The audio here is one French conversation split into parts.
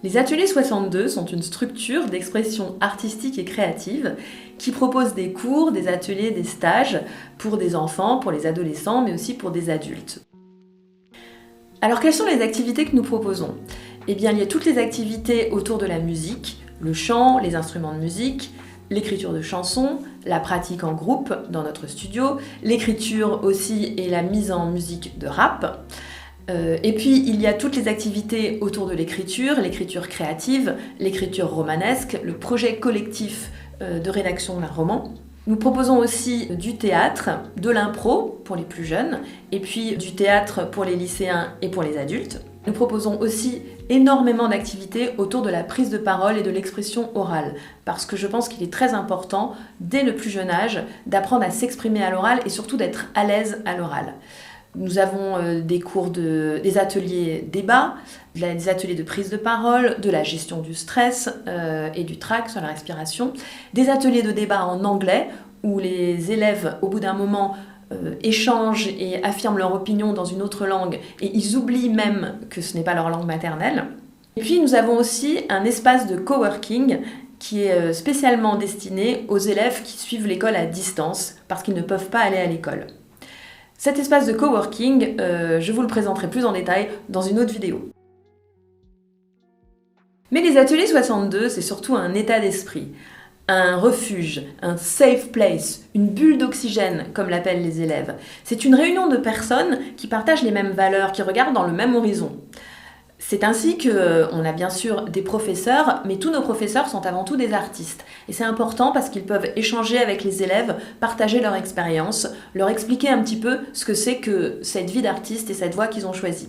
Les ateliers 62 sont une structure d'expression artistique et créative qui propose des cours, des ateliers, des stages pour des enfants, pour les adolescents, mais aussi pour des adultes. Alors quelles sont les activités que nous proposons ? Eh bien, il y a toutes les activités autour de la musique, le chant, les instruments de musique, l'écriture de chansons, la pratique en groupe dans notre studio, l'écriture aussi et la mise en musique de rap. Et puis, il y a toutes les activités autour de l'écriture créative, l'écriture romanesque, le projet collectif de rédaction d'un roman. Nous proposons aussi du théâtre, de l'impro pour les plus jeunes, et puis du théâtre pour les lycéens et pour les adultes. Nous proposons aussi énormément d'activités autour de la prise de parole et de l'expression orale, parce que je pense qu'il est très important, dès le plus jeune âge, d'apprendre à s'exprimer à l'oral et surtout d'être à l'aise à l'oral. Nous avons des ateliers débat, des ateliers de prise de parole, de la gestion du stress et du trac sur la respiration, des ateliers de débat en anglais où les élèves, au bout d'un moment, échangent et affirment leur opinion dans une autre langue et ils oublient même que ce n'est pas leur langue maternelle. Et puis nous avons aussi un espace de coworking qui est spécialement destiné aux élèves qui suivent l'école à distance parce qu'ils ne peuvent pas aller à l'école. Cet espace de coworking, je vous le présenterai plus en détail dans une autre vidéo. Mais les ateliers 62, c'est surtout un état d'esprit, un refuge, un safe place, une bulle d'oxygène, comme l'appellent les élèves. C'est une réunion de personnes qui partagent les mêmes valeurs, qui regardent dans le même horizon. C'est ainsi qu'on a bien sûr des professeurs, mais tous nos professeurs sont avant tout des artistes. Et c'est important parce qu'ils peuvent échanger avec les élèves, partager leur expérience, leur expliquer un petit peu ce que c'est que cette vie d'artiste et cette voie qu'ils ont choisie.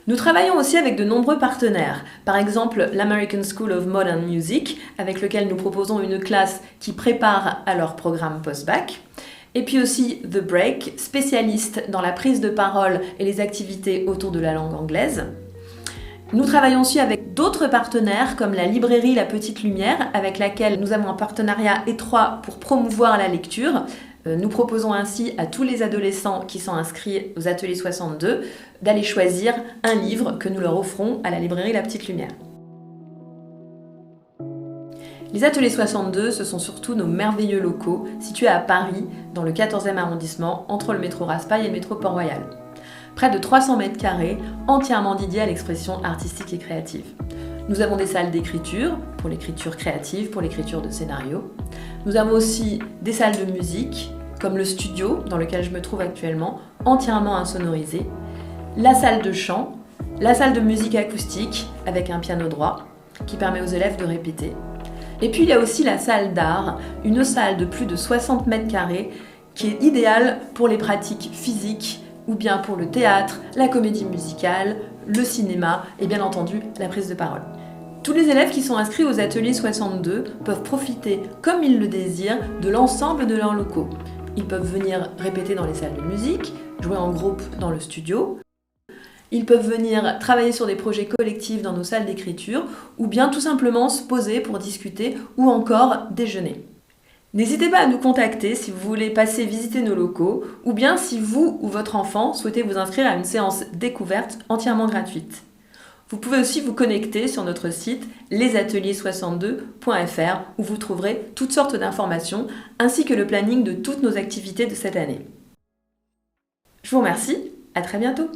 Nous travaillons aussi avec de nombreux partenaires, par exemple l'American School of Modern Music, avec lequel nous proposons une classe qui prépare à leur programme post-bac. Et puis aussi The Break, spécialiste dans la prise de parole et les activités autour de la langue anglaise. Nous travaillons aussi avec d'autres partenaires comme la librairie La Petite Lumière, avec laquelle nous avons un partenariat étroit pour promouvoir la lecture. Nous proposons ainsi à tous les adolescents qui sont inscrits aux ateliers 62 d'aller choisir un livre que nous leur offrons à la librairie La Petite Lumière. Les ateliers 62, ce sont surtout nos merveilleux locaux situés à Paris, dans le 14e arrondissement, entre le métro Raspail et le métro Port-Royal. Près de 300 mètres carrés, entièrement dédiés à l'expression artistique et créative. Nous avons des salles d'écriture, pour l'écriture créative, pour l'écriture de scénarios. Nous avons aussi des salles de musique, comme le studio dans lequel je me trouve actuellement, entièrement insonorisé. La salle de chant, la salle de musique acoustique, avec un piano droit, qui permet aux élèves de répéter. Et puis il y a aussi la salle d'art, une salle de plus de 60 mètres carrés, qui est idéale pour les pratiques physiques, ou bien pour le théâtre, la comédie musicale, le cinéma et bien entendu la prise de parole. Tous les élèves qui sont inscrits aux ateliers 62 peuvent profiter, comme ils le désirent, de l'ensemble de leurs locaux. Ils peuvent venir répéter dans les salles de musique, jouer en groupe dans le studio. Ils peuvent venir travailler sur des projets collectifs dans nos salles d'écriture ou bien tout simplement se poser pour discuter ou encore déjeuner. N'hésitez pas à nous contacter si vous voulez passer visiter nos locaux ou bien si vous ou votre enfant souhaitez vous inscrire à une séance découverte entièrement gratuite. Vous pouvez aussi vous connecter sur notre site lesateliers62.fr où vous trouverez toutes sortes d'informations ainsi que le planning de toutes nos activités de cette année. Je vous remercie, à très bientôt.